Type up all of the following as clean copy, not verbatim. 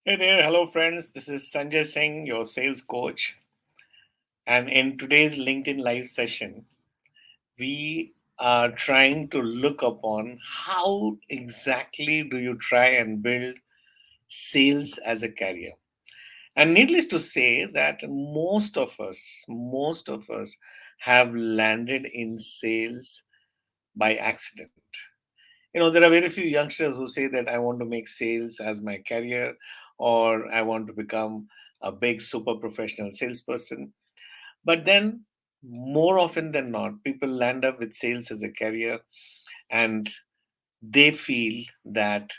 Hey there, hello friends. This is Sanjay Singh, your sales coach. And in today's LinkedIn Live session, we are trying to look upon how exactly do you try and build sales as a career. And needless to say that most of us have landed in sales by accident. There are very few youngsters who say that I want to make sales as my career or I want to become a big super professional salesperson. But then, more often than not, people land up with sales as a career and they feel that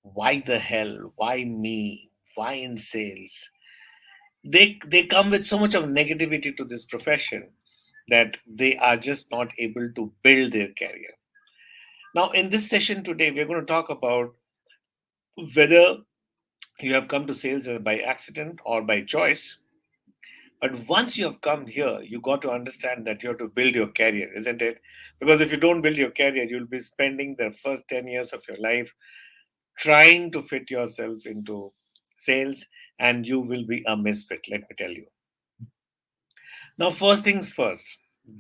why the hell? Why me? Why in sales? They come with so much of negativity to this profession that they are just not able to build their career. Now, in this session today, we're going to talk about whether you have come to sales by accident or by choice. But once you have come here, you got to understand that you have to build your career, isn't it? Because if you don't build your career, you'll be spending the first 10 years of your life trying to fit yourself into sales, and you will be a misfit, let me tell you. Now, first things first,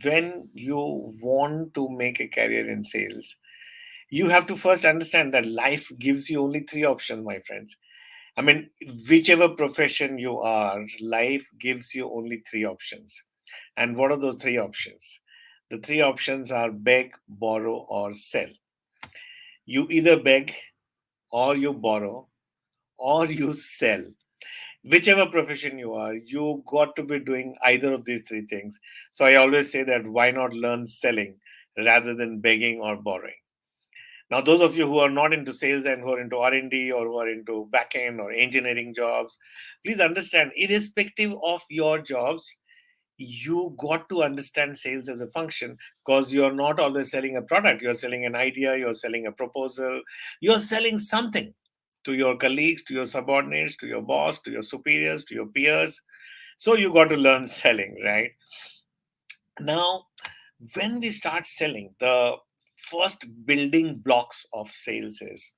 when you want to make a career in sales, you have to first understand that life gives you only three options, my friends. I mean, whichever profession you are, life gives you only three options. And what are those three options? The three options are beg, borrow, or sell. You either beg, or you borrow, or you sell. Whichever profession you are, you got to be doing either of these three things. So I always say that why not learn selling rather than begging or borrowing? Now, those of you who are not into sales and who are into R&D or who are into back-end or engineering jobs, please understand, irrespective of your jobs, you got to understand sales as a function because you're not always selling a product. You're selling an idea, you're selling a proposal, you're selling something to your colleagues, to your subordinates, to your boss, to your superiors, to your peers. So you got to learn selling, right? Now, when we start selling, the first building blocks of sales is,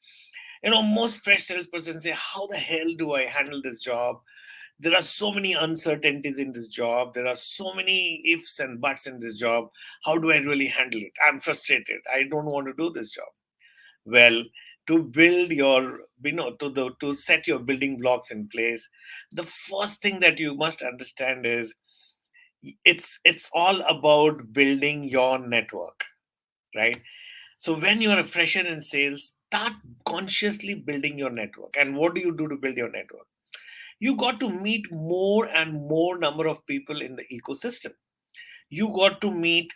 most fresh salespersons say, how the hell do I handle this job? There are so many uncertainties in this job. There are so many ifs and buts in this job. How do I really handle it? I'm frustrated. I don't want to do this job. Well, to build your, to set your building blocks in place, the first thing that you must understand is it's all about building your network, right? So when you're a fresher in sales, start consciously building your network. And what do you do to build your network? You got to meet more and more number of people in the ecosystem. You got to meet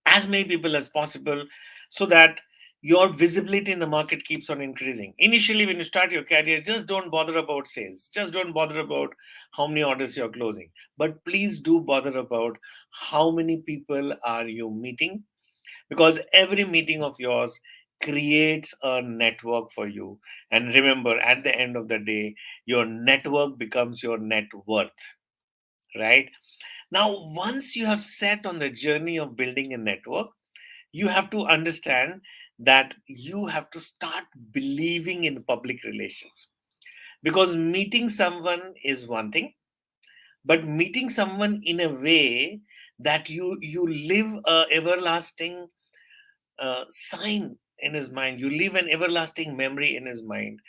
as many people as possible so that your visibility in the market keeps on increasing. Initially, when you start your career, just don't bother about sales. Just don't bother about how many orders you're closing. But please do bother about how many people are you meeting, because every meeting of yours creates a network for you. And remember, at the end of the day, your network becomes your net worth, right? Now, once you have set on the journey of building a network, you have to understand that you have to start believing in public relations, because meeting someone is one thing, but meeting someone in a way that you live a everlasting sign in his mind, you leave an everlasting memory in his mind,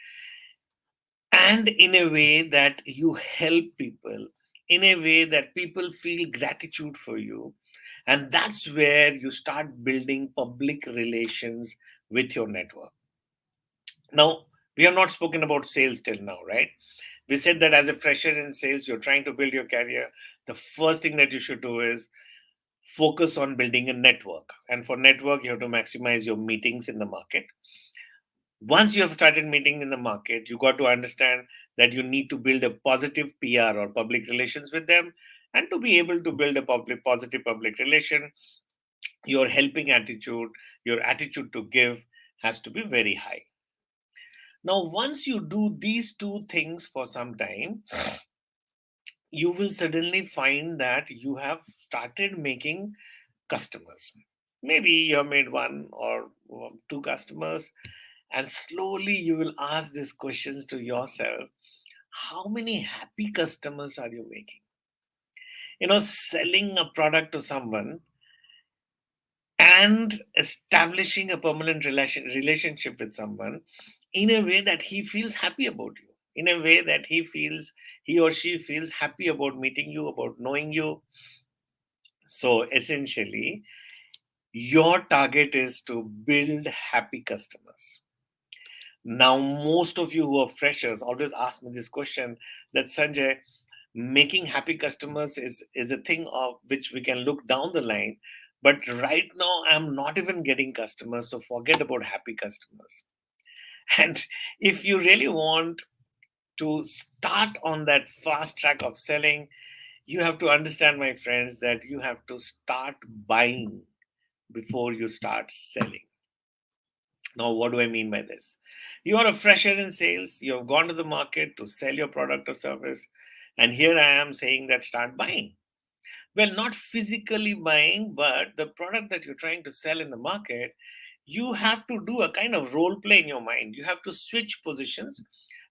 and in a way that you help people, in a way that people feel gratitude for you. And that's where you start building public relations with your network. Now, we have not spoken about sales till now, right? We said that as a fresher in sales, you're trying to build your career. The first thing that you should do is focus on building a network. And for network, you have to maximize your meetings in the market. Once you have started meeting in the market, you got to understand that you need to build a positive PR or public relations with them. And to be able to build a positive public relation, your helping attitude, your attitude to give has to be very high. Now, once you do these two things for some time, you will suddenly find that you have started making customers. Maybe you have made one or two customers, And slowly you will ask these questions to yourself. How many happy customers are you making? Selling a product to someone and establishing a permanent relationship with someone in a way that he feels happy about you, in a way that he or she feels happy about meeting you, about knowing you. So essentially, your target is to build happy customers. Now, most of you who are freshers always ask me this question, that Sanjay, making happy customers is a thing of which we can look down the line, but right now I'm not even getting customers, so forget about happy customers. And if you really want to start on that fast track of selling, you have to understand, my friends, that you have to start buying before you start selling. Now, what do I mean by this? You are a fresher in sales, you have gone to the market to sell your product or service, and here I am saying that start buying. Well, not physically buying, but the product that you're trying to sell in the market, you have to do a kind of role play in your mind. You have to switch positions,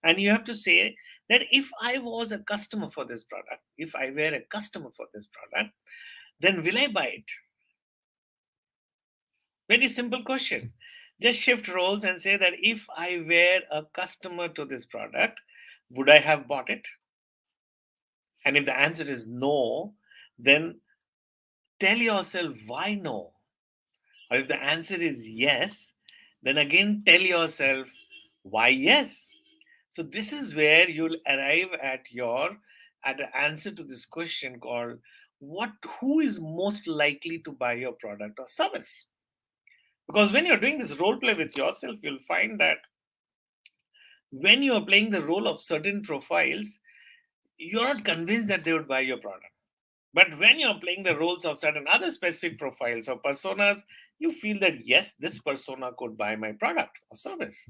and you have to say that if I was a customer for this product, if I were a customer for this product, then will I buy it? Very simple question. Just shift roles and say that if I were a customer to this product, would I have bought it? And if the answer is no, then tell yourself why no. Or if the answer is yes, then again tell yourself why yes. So this is where you'll arrive at the answer to this question called what who is most likely to buy your product or service. Because when you're doing this role play with yourself, you'll find that when you're playing the role of certain profiles, you're not convinced that they would buy your product. But when you're playing the roles of certain other specific profiles or personas, you feel that yes, this persona could buy my product or service.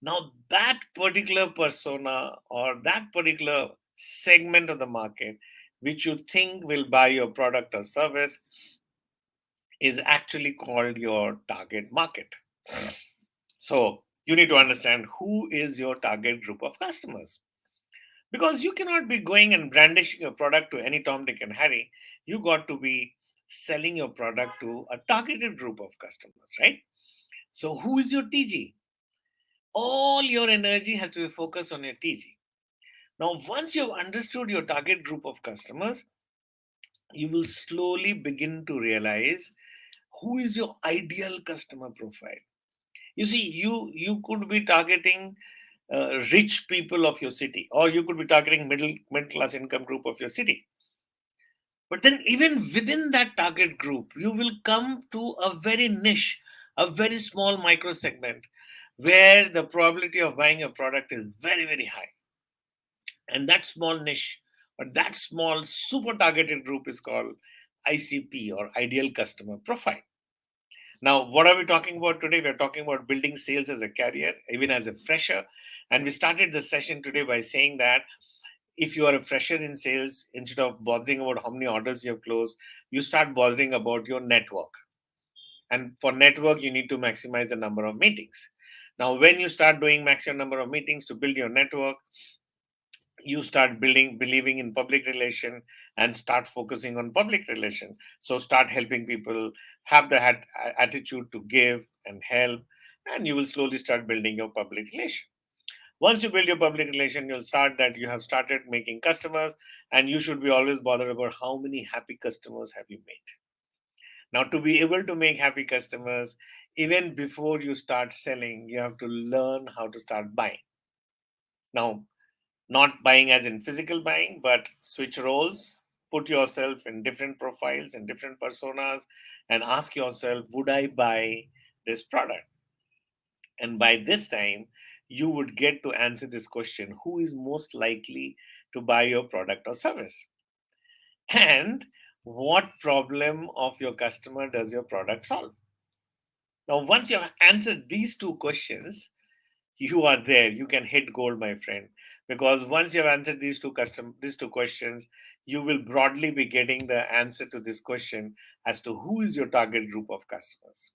Now, that particular persona or that particular segment of the market which you think will buy your product or service is actually called your target market. So, you need to understand who is your target group of customers. Because you cannot be going and brandishing your product to any Tom, Dick, and Harry. You got to be selling your product to a targeted group of customers, right? So, who is your TG? All your energy has to be focused on your TG. Now, once you've understood your target group of customers, you will slowly begin to realize who is your ideal customer profile. You see, you could be targeting rich people of your city, or you could be targeting middle class income group of your city. But then, even within that target group, you will come to a very niche, a very small micro segment where the probability of buying a product is very, very high. And that small niche or that small super targeted group is called ICP or ideal customer profile. Now, what are we talking about today? We're talking about building sales as a career, even as a fresher. And we started the session today by saying that if you are a fresher in sales, instead of bothering about how many orders you have closed, you start bothering about your network. And for network, you need to maximize the number of meetings. Now, when you start doing maximum number of meetings to build your network, you start believing in public relation and start focusing on public relation. So start helping people have the attitude to give and help, and you will slowly start building your public relation. Once you build your public relation, you'll start that you have started making customers, and you should be always bothered about how many happy customers have you made. Now, to be able to make happy customers, even before you start selling, you have to learn how to start buying. Now, not buying as in physical buying, but switch roles, put yourself in different profiles and different personas, and ask yourself, would I buy this product? And by this time, you would get to answer this question, who is most likely to buy your product or service? And what problem of your customer does your product solve? Now, once you have answered these two questions, you are there. You can hit gold, my friend. Because once you have answered these two questions, you will broadly be getting the answer to this question as to who is your target group of customers.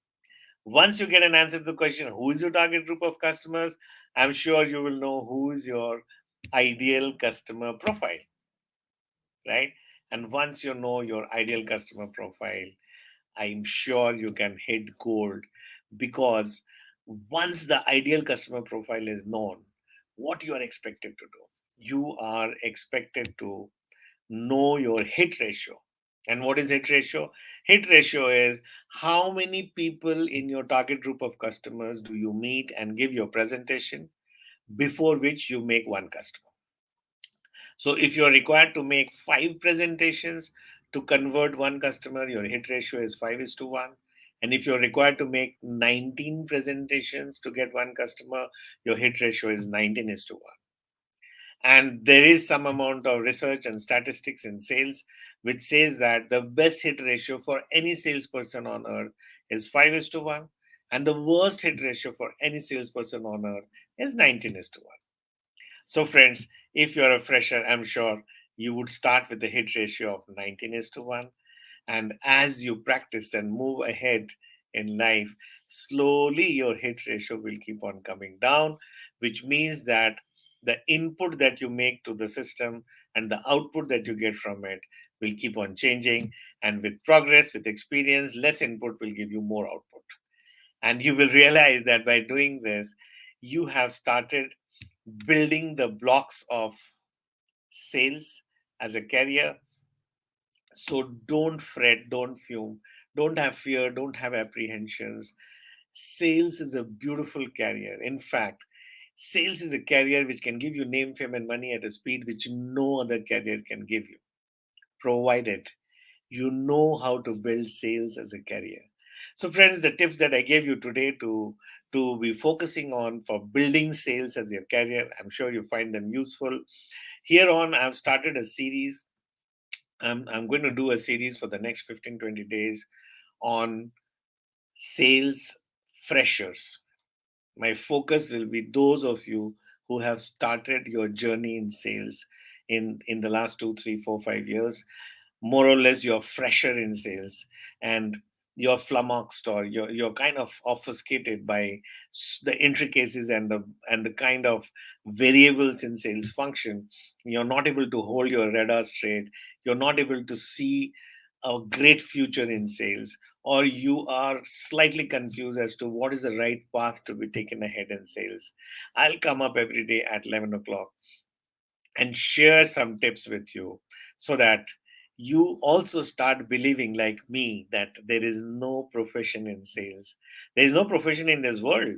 Once you get an answer to the question, who is your target group of customers, I'm sure you will know who is your ideal customer profile, right? And once you know your ideal customer profile, I'm sure you can hit gold, because once the ideal customer profile is known, what you are expected to do? You are expected to know your hit ratio. And what is hit ratio? Hit ratio is how many people in your target group of customers do you meet and give your presentation before which you make one customer. So if you're required to make 5 presentations to convert one customer, your hit ratio is 5 is to 1. And if you're required to make 19 presentations to get one customer, your hit ratio is 19 is to 1. And there is some amount of research and statistics in sales which says that the best hit ratio for any salesperson on earth is 5 is to 1. And the worst hit ratio for any salesperson on earth is 19 is to 1. So, friends, if you're a fresher, I'm sure you would start with the hit ratio of 19 is to 1. And as you practice and move ahead in life, slowly your hit ratio will keep on coming down, which means that the input that you make to the system and the output that you get from it will keep on changing. And with progress, with experience, less input will give you more output. And you will realize that by doing this, you have started building the blocks of sales as a career. So don't fret, don't fume, don't have fear, don't have apprehensions. Sales is a beautiful career. In fact, sales is a career which can give you name, fame, and money at a speed which no other career can give you, provided you know how to build sales as a career. So, friends, the tips that I gave you today to be focusing on for building sales as your career, I'm sure you find them useful. Here on, I've started a series. I'm going to do a series for the next 15-20 days on sales freshers. My focus will be those of you who have started your journey in sales in the last 2, 3, 4, 5 years. More or less you're fresher in sales, and you're flummoxed, or you're kind of obfuscated by the intricacies and the kind of variables in sales function. You're not able to hold your radar straight. You're not able to see a great future in sales, or you are slightly confused as to what is the right path to be taken ahead in sales. I'll come up every day at 11 o'clock and share some tips with you, so that you also start believing, like me, that there is no profession in sales. There is no profession in this world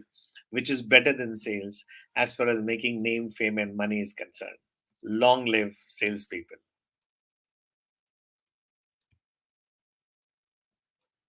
which is better than sales as far as making name, fame, and money is concerned. Long live salespeople.